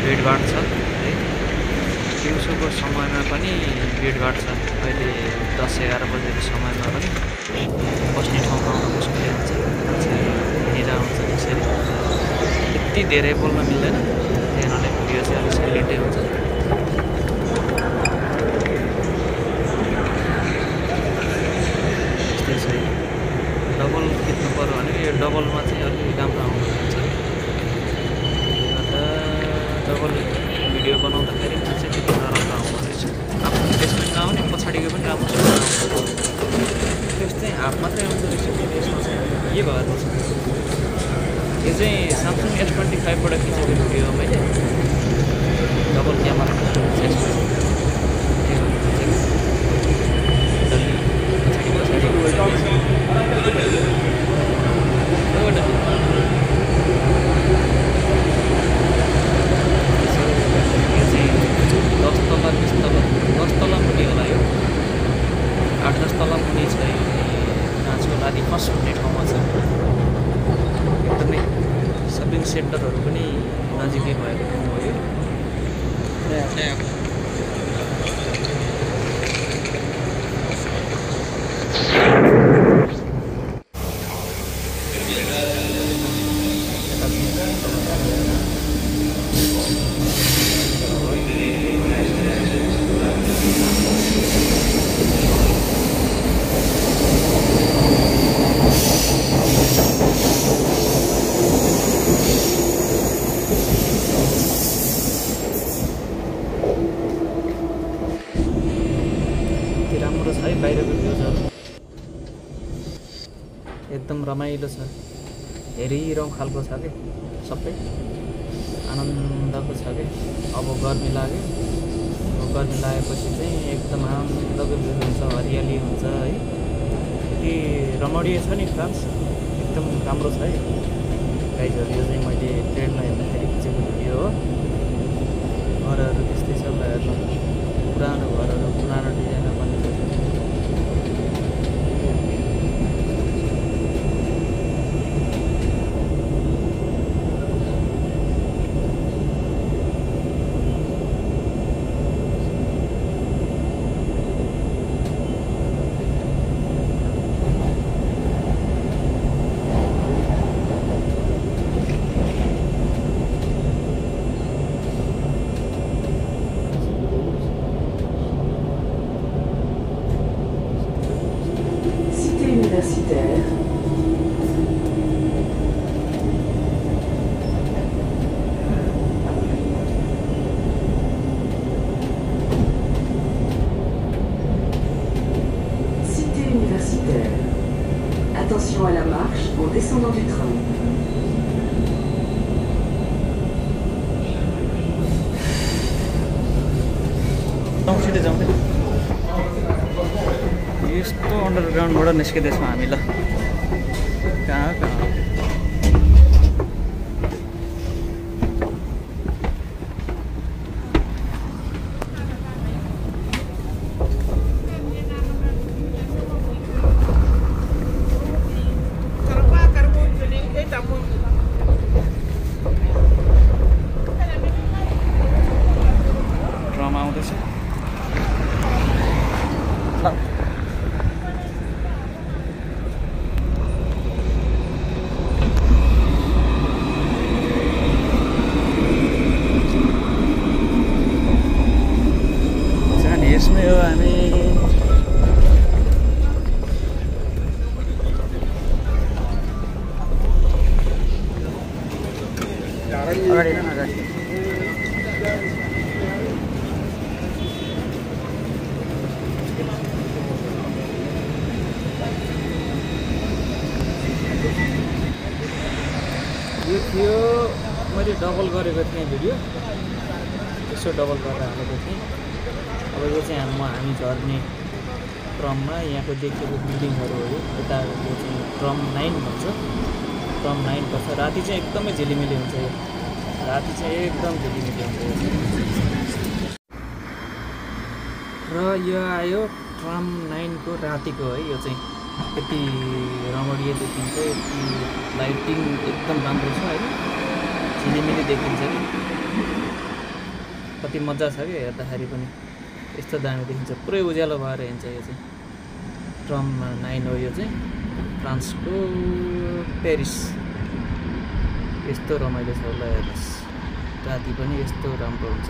भिडभाड छ है। दिउँसोको समयमा पनि भिडभाड छ। अहिले 10-11 बजेको समयमा पनि बस्ने ठाउँ पाउन मुस्किलै हुन्छ, मान्छे हिँडिरहेको हुन्छ। त्यसरी यति धेरै बोल्न मिल्दैन, त्यही हुनाले भिडियो चाहिँ अलिक साइलेन्टै हुन्छ। त्यस्तै छ। डबल खिच्नु पर्यो भने यो डबलमा चाहिँ अलिक राम्रो आउनु जान्छ। डबल भिडियो बनाउँदाखेरि चाहिँ त्यति नराम्रो आउँदो रहेछ। आफ्नो त्यसमा नआउने पछाडिको पनि राम्रोसँग आउँछ। त्यस्तै हाफ मात्रै आउँदो रहेछ त्यसमा चाहिँ के भएको छ। यो चाहिँ स्यामसङ S25 बाट खिचेको भिडियो हो मैले। डबल क्यामेरा फर्स्ट हुने ठाउँमा छ। एकदमै सपिङ सेन्टरहरू पनि नजिकै भएको ठाउँ हो यो। राम्रो छ है बाहिरको भ्यूजहरू, एकदम रमाइलो छ। हेरिरहँ खालको छ कि सबै आनन्दको छ कि। अब गर्मी लाग्यो, गर्मी लागेपछि चाहिँ एकदम आनन्दको भ्यू हुन्छ, हरियाली हुन्छ है। यति रमणीय छ नि फ्रान्स, एकदम राम्रो छ है गाइजहरू। यो चाहिँ मैले ट्रेनमा हेर्दाखेरि खिचेको भिडियो हो। घरहरू त्यस्तै छ, हेर्नु पुरानो घरहरू, पुरानो डिजाइनमा बनेको। Universitaire. Cité universitaire. Attention à la marche en descendant du train. यस्तो अन्डरग्राउन्डबाट निस्किँदैछौँ हामी। ल कहाँ ड्रामा आउँदैछ। यसमै हो हामी। अगाडि अगाडि यो थियो मैले डबल गरेको थिएँ भिडियो, यसो डबल गरेर हालेको थिएँ। अब यो चाहिँ हामी झर्ने क्रममा यहाँको देखेको बिल्डिङहरू हो। यता यो चाहिँ ट्रम 9 भन्छ। ट्रम 9 पर्छ। राति चाहिँ एकदमै झिलिमिली हुन्छ यो, राति चाहिँ एकदम झिलिमिली हुन्छ यो। र यो आयो ट्रम 9 को रातिको है। यो चाहिँ यति रमणीय देखिन्छ, यति लाइटिङ एकदम राम्रो छ होइन, झिलिमिली देखिन्छ कि। कति मजा छ क्या हेर्दाखेरि पनि यस्तो दामी देखिन्छ पुरै उज्यालो भएर हिँड्छ यो चाहिँ ट्रम 9 हो यो चाहिँ फ्रान्सको पेरिस यस्तो रमाइलो छ होला हेर्नुहोस् राति पनि यस्तो राम्रो हुन्छ